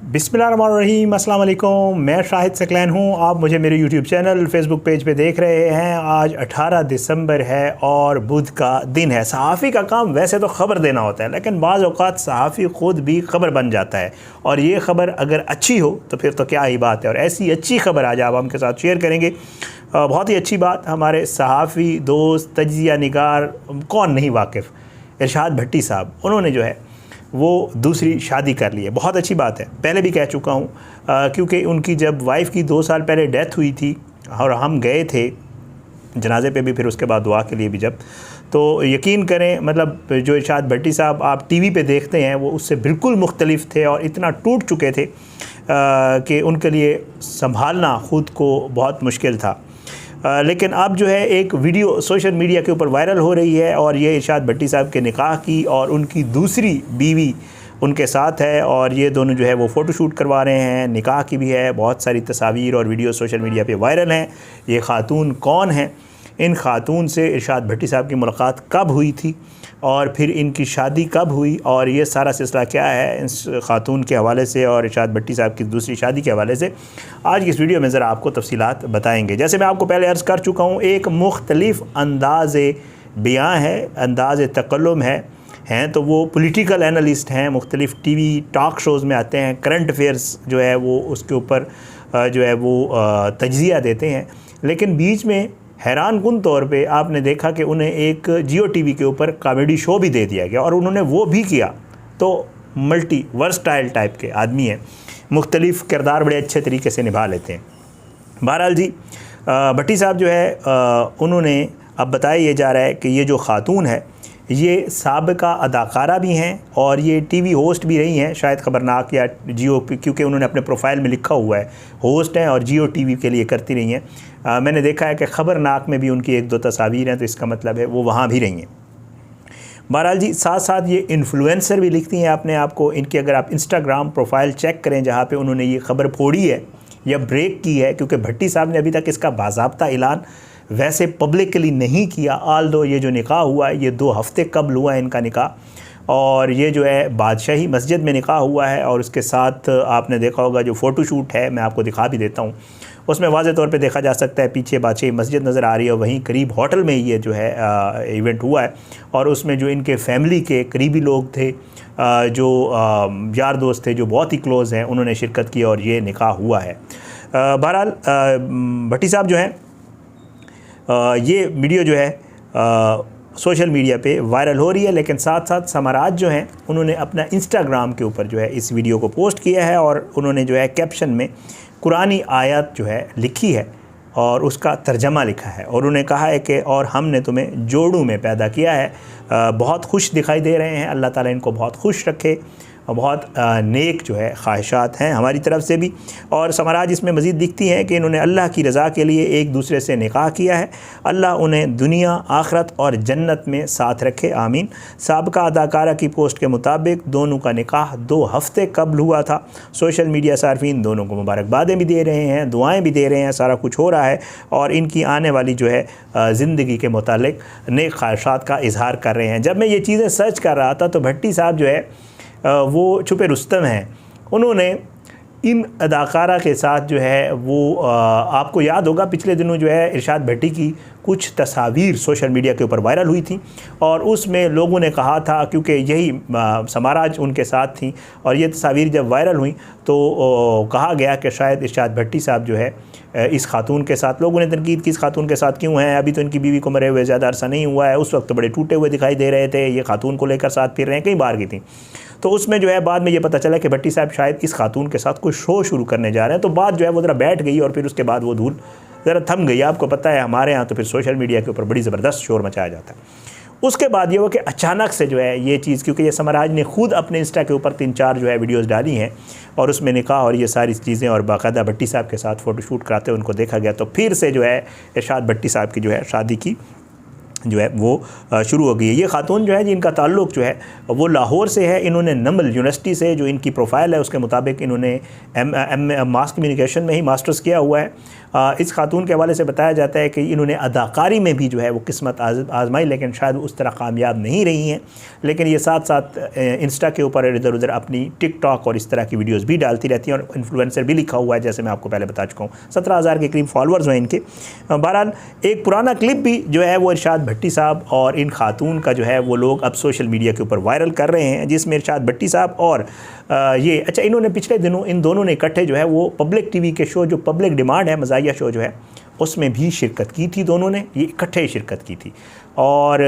बिस्मिल्लाहिर्रहमानिर्रहीम, अस्सलाम वालेकुम। मैं शाहिद सकलैन हूँ। आप मुझे मेरे यूट्यूब चैनल फेसबुक पेज पे देख रहे हैं। आज 18 दिसंबर है और बुध का दिन है। सहाफ़ी का काम वैसे तो ख़बर देना होता है, लेकिन बाज़ औक़ात सहाफ़ी ख़ुद भी ख़बर बन जाता है, और ये ख़बर अगर अच्छी हो तो फिर तो क्या ही बात है। और ऐसी अच्छी ख़बर आज आप हमके साथ शेयर करेंगे। बहुत ही अच्छी बात, हमारे सहाफ़ी दोस्त तज्ज़िया निगार कौन नहीं वाकिफ़, इरशाद भट्टी साहब, उन्होंने जो है वो दूसरी शादी कर ली है। बहुत अच्छी बात है। पहले भी कह चुका हूँ, क्योंकि उनकी जब वाइफ़ की 2 साल पहले डेथ हुई थी और हम गए थे जनाजे पे भी, फिर उसके बाद दुआ के लिए भी जब, तो यकीन करें मतलब जो इरशाद भट्टी साहब आप टीवी पे देखते हैं वो उससे बिल्कुल मुख्तलिफ थे और इतना टूट चुके थे कि उनके लिए संभालना ख़ुद को बहुत मुश्किल था। लेकिन अब जो है एक वीडियो सोशल मीडिया के ऊपर वायरल हो रही है, और ये इरशाद भट्टी साहब के निकाह की और उनकी दूसरी बीवी उनके साथ है, और ये दोनों जो है वो फ़ोटोशूट करवा रहे हैं। निकाह की भी है, बहुत सारी तस्वीर और वीडियो सोशल मीडिया पे वायरल हैं। ये ख़ातून कौन है, इन ख़ातून से इरशाद भट्टी साहब की मुलाकात कब हुई थी और फिर इनकी शादी कब हुई, और ये सारा सिलसिला क्या है इस ख़ातून के हवाले से और इरशाद भट्टी साहब की दूसरी शादी के हवाले से आज की इस वीडियो में ज़रा आपको तफसीलात बताएंगे। जैसे मैं आपको पहले अर्ज़ कर चुका हूँ, एक मुख्तलिफ़ अंदाज़े बयां है, अंदाज़े तकल्लुम हैं तो वो पॉलिटिकल एनालिस्ट हैं, मुख्तलिफ़ टीवी टॉक शोज़ में आते हैं, करंट अफेयर्स जो है वो उसके ऊपर जो है वो तज्ज़िया देते हैं। लेकिन बीच में हैरान कुन तौर पे आपने देखा कि उन्हें एक जियो टीवी के ऊपर कॉमेडी शो भी दे दिया गया, और उन्होंने वो भी किया। तो मल्टी वर्सटाइल टाइप के आदमी हैं, मुख्तलिफ़ किरदार बड़े अच्छे तरीके से निभा लेते हैं। बहरहाल जी, भट्टी साहब जो है उन्होंने अब बताया ये जा रहा है कि ये जो ख़ातून है ये साबिका अदाकारा भी हैं और ये टीवी होस्ट भी रही हैं, शायद ख़बरनाक या जियो, क्योंकि उन्होंने अपने प्रोफाइल में लिखा हुआ है होस्ट हैं और जियो टीवी के लिए करती रही हैं। मैंने देखा है कि ख़बरनाक में भी उनकी 1-2 तस्वीर हैं, तो इसका मतलब है वो वहाँ भी रही हैं। बहरहाल जी, साथ साथ ये इन्फ्लुएंसर भी लिखती हैं अपने आप को। इनकी अगर आप इंस्टाग्राम प्रोफाइल चेक करें जहाँ पे उन्होंने ये ख़बर फोड़ी है या ब्रेक की है, क्योंकि भट्टी साहब ने अभी तक इसका बाज़ाब्ता ऐलान वैसे पब्लिकली नहीं किया। आल दो ये जो निकाह हुआ है ये 2 हफ़्ते कबल हुआ है इनका निकाह, और ये जो है बादशाही मस्जिद में निकाह हुआ है। और उसके साथ आपने देखा होगा जो फ़ोटोशूट है, मैं आपको दिखा भी देता हूँ, उसमें वाज़े तौर पे देखा जा सकता है पीछे बादशाही मस्जिद नज़र आ रही है, और वहीं करीब होटल में ये जो है इवेंट हुआ है। और उसमें जो इनके फैमिली के करीबी लोग थे, जो यार दोस्त थे जो बहुत ही क्लोज़ हैं, उन्होंने शिरकत की और ये निकाह हुआ है। बहरहाल भट्टी साहब जो हैं ये वीडियो जो है सोशल मीडिया पे वायरल हो रही है, लेकिन साथ साथ समाराज जो हैं उन्होंने अपना इंस्टाग्राम के ऊपर जो है इस वीडियो को पोस्ट किया है, और उन्होंने जो है कैप्शन में कुरानी आयत जो है लिखी है और उसका तर्जमा लिखा है, और उन्होंने कहा है कि और हमने तुम्हें जोड़ों में पैदा किया है। बहुत खुश दिखाई दे रहे हैं, अल्लाह ताला इनको बहुत खुश रखे, और बहुत नेक जो है ख्वाहिशात हैं हमारी तरफ से भी। और समाराज इसमें मज़ीद दिखती हैं कि इन्होंने अल्लाह की रज़ा के लिए एक दूसरे से निकाह किया है। अल्लाह उन्हें दुनिया आखरत और जन्नत में साथ रखे, आमीन। साबिका अदाकारा की पोस्ट के मुताबिक दोनों का निकाह 2 हफ़्ते कबल हुआ था। सोशल मीडिया सार्फिन दोनों को मुबारकबादें भी दे रहे हैं, दुआएँ भी दे रहे हैं, सारा कुछ हो रहा है, और इनकी आने वाली जो है ज़िंदगी के मुतालिक नेक ख्वाहिशात का इजहार कर रहे हैं। जब मैं ये चीज़ें सर्च कर रहा था तो भट्टी साहब जो है वो छुपे रुस्तम हैं, उन्होंने इन अदाकारा के साथ जो है वो आपको याद होगा पिछले दिनों जो है इरशाद भट्टी की कुछ तस्वीर सोशल मीडिया के ऊपर वायरल हुई थी, और उसमें लोगों ने कहा था, क्योंकि यही समाराज उनके साथ थी, और ये तस्वीर जब वायरल हुई तो कहा गया कि शायद इरशाद भट्टी साहब जो है इस खातून के साथ, लोगों ने तनकीद की इस खातून के साथ क्यों हैं, अभी तो इनकी बीवी को मरे हुए ज़्यादा अरसा नहीं हुआ है, उस वक्त तो बड़े टूटे हुए दिखाई दे रहे थे, ये खातून को लेकर साथ फिर रहे हैं, कई बार की थी। तो उसमें जो है बाद में ये पता चला कि भट्टी साहब शायद इस खातून के साथ कोई शो शुरू करने जा रहे हैं। तो बात जो है वो ज़रा बैठ गई, और फिर उसके बाद वो धूल ज़रा थम गई। आपको पता है हमारे यहाँ तो फिर सोशल मीडिया के ऊपर बड़ी ज़बरदस्त शोर मचाया जाता है। उसके बाद ये हुआ कि अचानक से जो है ये चीज़, क्योंकि ये समाराज ने खुद अपने इंस्टा के ऊपर 3-4 जो है वीडियोज़ डाली हैं, और उसमें निकाह और ये सारी चीज़ें और बाकायदा भट्टी साहब के साथ फ़ोटोशूट कराते हुए उनको देखा गया। तो फिर से जो है इरशाद भट्टी साहब की जो है शादी की जो है वो शुरू हो गई है। ये खातून जो है जिनका ताल्लुक़ जो है वो लाहौर से है। इन्होंने नमल यूनिवर्सिटी से, जो इनकी प्रोफाइल है उसके मुताबिक, इन्होंने मास कम्युनिकेशन में ही मास्टर्स किया हुआ है, इस खातून के हवाले से बताया जाता है कि इन्होंने अदाकारी में भी जो है वो किस्मत आजमाई, लेकिन शायद उस तरह कामयाब नहीं रही हैं। लेकिन ये साथ साथ इंस्टा के ऊपर इधर उधर अपनी टिकटॉक और इस तरह की वीडियोस भी डालती रहती हैं, और इन्फ्लुएंसर भी लिखा हुआ है, जैसे मैं आपको पहले बता चुका हूँ। 17,000 के करीब फॉलोअर्स हैं इनके। बहरहाल एक पुराना क्लिप भी जो है वो इरशाद भट्टी साहब और इन खातून का जो है वो लोग अब सोशल मीडिया के ऊपर वायरल कर रहे हैं, जिसमें इरशाद भट्टी साहब और ये अच्छा इन्होंने पिछले दिनों इन दोनों ने इकट्ठे जो है वो पब्लिक टीवी के शो, जो पब्लिक डिमांड है मज़ाहिया शो जो है, उसमें भी शिरकत की थी। दोनों ने ये इकट्ठे ही शिरकत की थी। और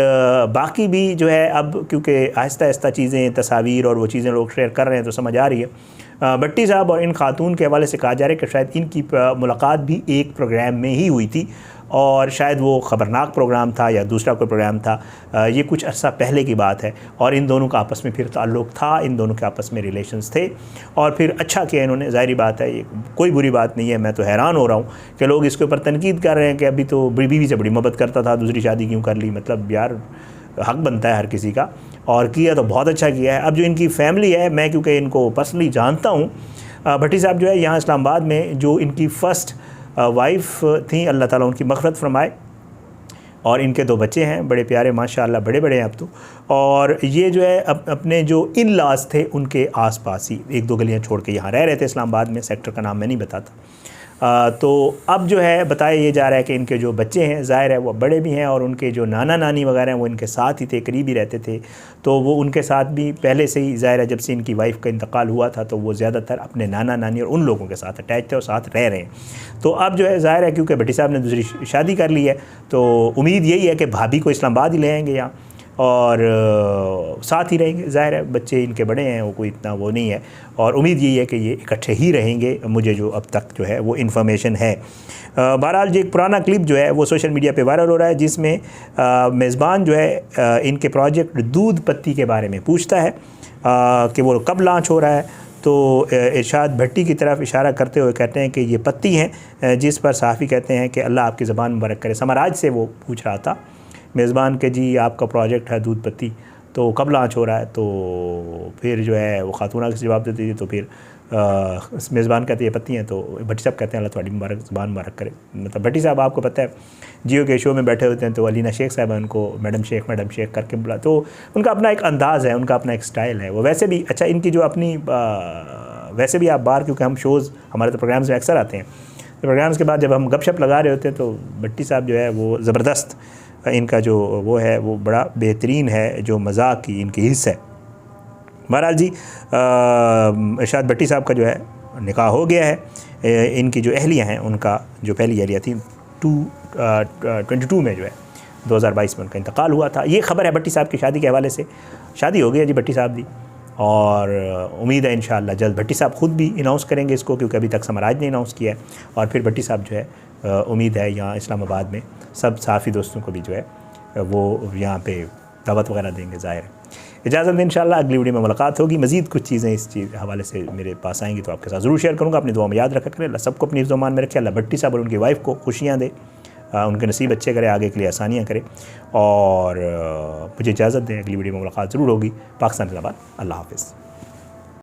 बाकी भी जो है अब क्योंकि आहिस्ता आहिस्ता चीज़ें, तस्वीर और वो चीज़ें लोग शेयर कर रहे हैं तो समझ आ रही है। भट्टी साहब और इन खातून के हवाले से कहा जा रहा है कि शायद इनकी मुलाकात भी एक प्रोग्राम में ही हुई थी, और शायद वो ख़बरनाक प्रोग्राम था या दूसरा कोई प्रोग्राम था। ये कुछ अर्सा पहले की बात है, और इन दोनों का आपस में फिर ताल्लुक़ था, इन दोनों के आपस में रिलेशंस थे, और फिर अच्छा किया इन्होंने। ज़ाहिरी बात है, ये कोई बुरी बात नहीं है। मैं तो हैरान हो रहा हूँ कि लोग इसके ऊपर तनकीद कर रहे हैं कि अभी तो बीवी से बड़ी मोहब्बत करता था, दूसरी शादी क्यों कर ली। मतलब यार, हक़ बनता है हर किसी का, और किया तो बहुत अच्छा किया है। अब जो इनकी फ़ैमिली है, मैं क्योंकि इनको पर्सनली जानता हूँ, भट्टी साहब जो है यहाँ इस्लामाबाद में जो इनकी फ़र्स्ट वाइफ थी, अल्लाह ताला उनकी मग़फ़िरत फ़रमाए, और इनके 2 बच्चे हैं बड़े प्यारे माशाअल्लाह, बड़े बड़े हैं अब तो। और ये जो है अपने जो इन लॉज थे उनके आसपास ही 1-2 गलियां छोड़ के यहाँ रह रहे थे इस्लामाबाद में। सेक्टर का नाम मैं नहीं बताता। तो अब जो है बताया ये जा रहा है कि इनके जो बच्चे हैं, ज़ाहिर है वो बड़े भी हैं, और उनके जो नाना नानी वगैरह हैं वो इनके साथ ही थे, करीब ही रहते थे। तो वो उनके साथ भी पहले से ही, ज़ाहिर है जब से इनकी वाइफ का इंतकाल हुआ था, तो वो ज़्यादातर अपने नाना नानी और उन लोगों के साथ अटैच थे और साथ रह रहे हैं। तो अब जो है ज़ाहिर है क्योंकि भट्टी साहब ने दूसरी शादी कर ली है, तो उम्मीद यही है कि भाभी को इस्लामाबाद ही ले आएंगे यहाँ, और साथ ही रहेंगे। ज़ाहिर है बच्चे इनके बड़े हैं, वो कोई इतना वो नहीं है, और उम्मीद यही है कि ये इकट्ठे ही रहेंगे, मुझे जो अब तक जो है वो इन्फॉर्मेशन है। बहरहाल जो एक पुराना क्लिप जो है वो सोशल मीडिया पे वायरल हो रहा है, जिसमें मेज़बान जो है इनके प्रोजेक्ट दूध पत्ती के बारे में पूछता है कि वो कब लॉन्च हो रहा है। तो इरशाद भट्टी की तरफ इशारा करते हुए कहते हैं कि ये पत्ती हैं, जिस पर सहाफ़ी कहते हैं कि अल्लाह आपकी ज़बान मुबारक करे। समराज से वो पूछ रहा था मेज़बान के, जी आपका प्रोजेक्ट है दूध पत्ती, तो कब लॉन्च हो रहा है। तो फिर जो है वो खातूना से जवाब देती थी, तो फिर मेज़बान कहते हैं ये पत्ती हैं, तो भट्टी साहब कहते हैं अल्लाह तुम्हारी मुबारक ज़बान मुबारक करे। मतलब भट्टी साहब आपको पता है जियो के शो में बैठे होते हैं, तो अलीना शेख साहब उनको मैडम शेख करके बुला, तो उनका अपना एक अंदाज़ है, उनका अपना एक स्टाइल है। वो वैसे भी अच्छा, इनकी जो अपनी वैसे भी आप बाहर, क्योंकि हम शोज़ हमारे तो प्रोग्राम्स में अक्सर आते हैं, तो प्रोग्राम्स के बाद जब हम गपशप लगा रहे होते हैं, तो भट्टी साहब जो है वो ज़बरदस्त, इनका जो वो है वो बड़ा बेहतरीन है, जो मज़ाक की इनकी हिस्सा है। बहरहाल जी इरशाद भट्टी साहब का जो है निकाह हो गया है। इनकी जो अहलियाँ हैं, उनका जो पहली अहलिया थी 22 में जो है 2022 में उनका इंतकाल हुआ था। ये ख़बर है भट्टी साहब की शादी के हवाले से। शादी हो गई है जी भट्टी साहब दी, और उम्मीद है इंशाअल्लाह जल्द भट्टी साहब ख़ुद भी अनाउंस करेंगे इसको, क्योंकि अभी तक समराज ने अनाउंस किया है। और फिर भट्टी साहब जो है उम्मीद है यहाँ इस्लामाबाद में सब साफ़ी दोस्तों को भी जो है वो यहाँ पे दावत वगैरह देंगे। ज़ाहिर है इजाज़त दें, इंशाअल्लाह अगली वीडियो में मुलाकात होगी। मज़ीद कुछ चीज़ें इस चीज़ हवाले से मेरे पास आएंगी तो आपके साथ ज़रूर शेयर करूँगा। अपनी दुआ में याद रखा करें, अल्लाह सबको अपनी ज़ुबान में रखे। अल्लाह भट्टी साहब और उनकी वाइफ को खुशियाँ दे, उनके नसीब अच्छे करे, आगे के लिए आसानियाँ करे। और मुझे इजाज़त दें, अगली वीडियो में मुलाकात ज़रूर होगी। पाकिस्तान जिंदाबाद। अल्लाह हाफ़िज़।